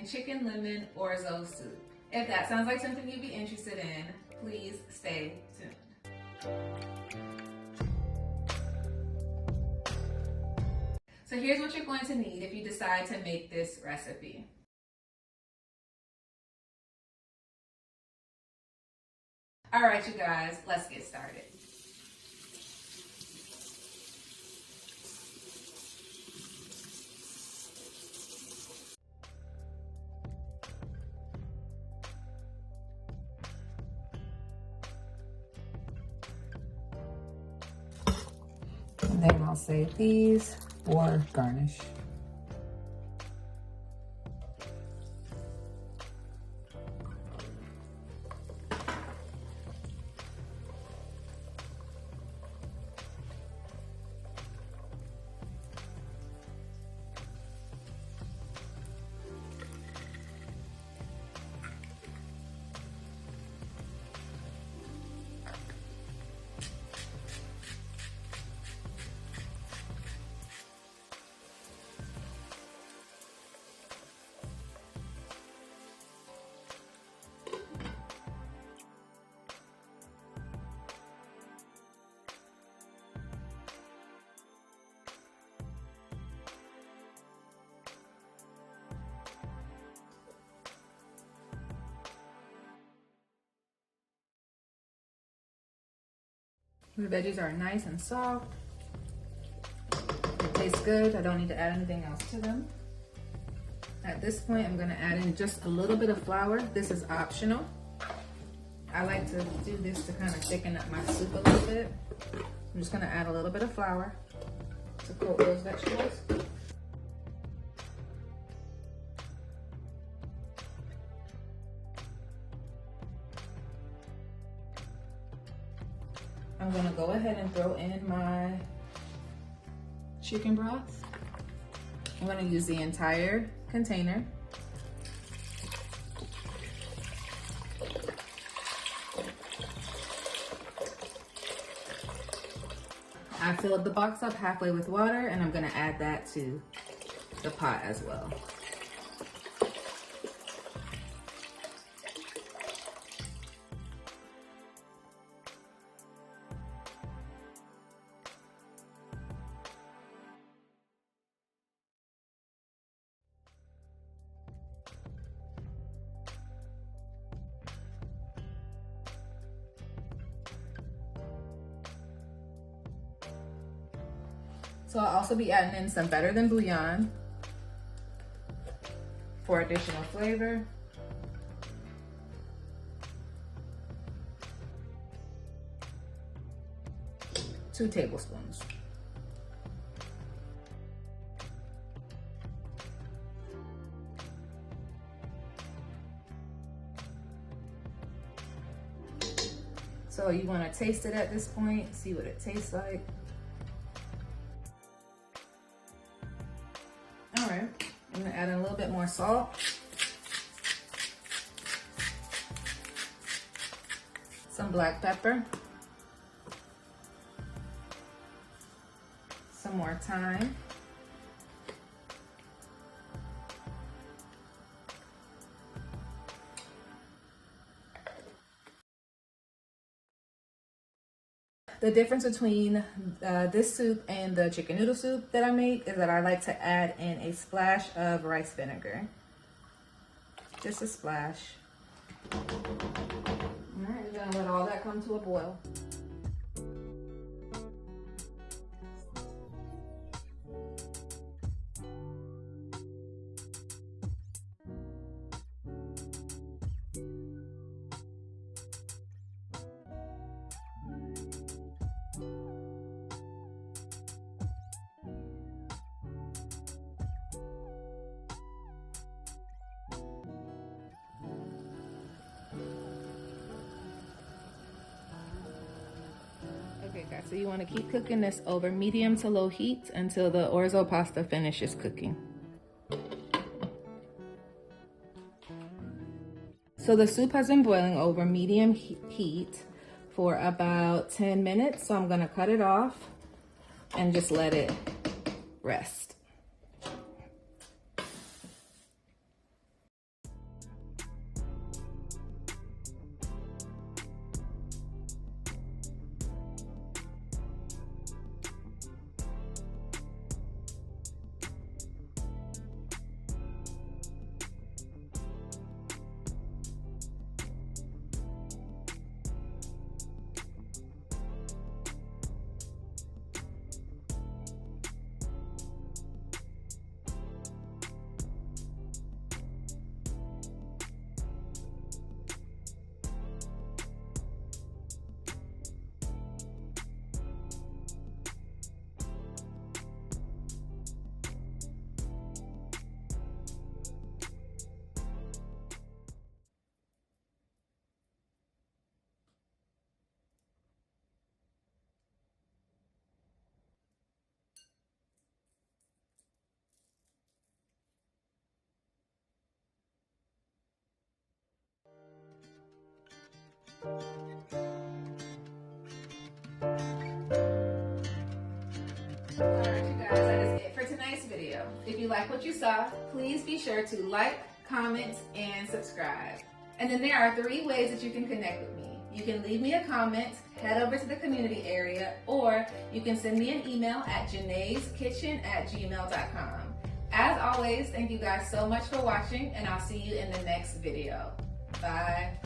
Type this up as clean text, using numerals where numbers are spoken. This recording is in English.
chicken lemon orzo soup. If that sounds like something you'd be interested in, please stay tuned. So here's what you're going to need if you decide to make this recipe. All right, you guys, let's get started. And then I'll save these for garnish. The veggies are nice and soft. It tastes good. I don't need to add anything else to them. At this point, I'm gonna add in just a little bit of flour. This is optional. I like to do this to kind of thicken up my soup a little bit. I'm just gonna add a little bit of flour to coat those vegetables. I'm gonna go ahead and throw in my chicken broth. I'm gonna use the entire container. I filled the box up halfway with water, and I'm gonna add that to the pot as well. So I'll also be adding in some better than bouillon for additional flavor. Two tablespoons. So you want to taste it at this point, see what it tastes like. All right, I'm gonna add in a little bit more salt. Some black pepper. Some more thyme. The difference between this soup and the chicken noodle soup that I make is that I like to add in a splash of rice vinegar. Just a splash. All right, we're gonna let all that come to a boil. Okay guys, so you want to keep cooking this over medium to low heat until the orzo pasta finishes cooking. So the soup has been boiling over medium heat for about 10 minutes. So I'm going to cut it off and just let it rest. If you like what you saw, please be sure to like, comment, and subscribe. And then there are 3 ways that you can connect with me. You can leave me a comment, head over to the community area, or you can send me an email at janaiskitchen@gmail.com. As always, thank you guys so much for watching, and I'll see you in the next video. Bye.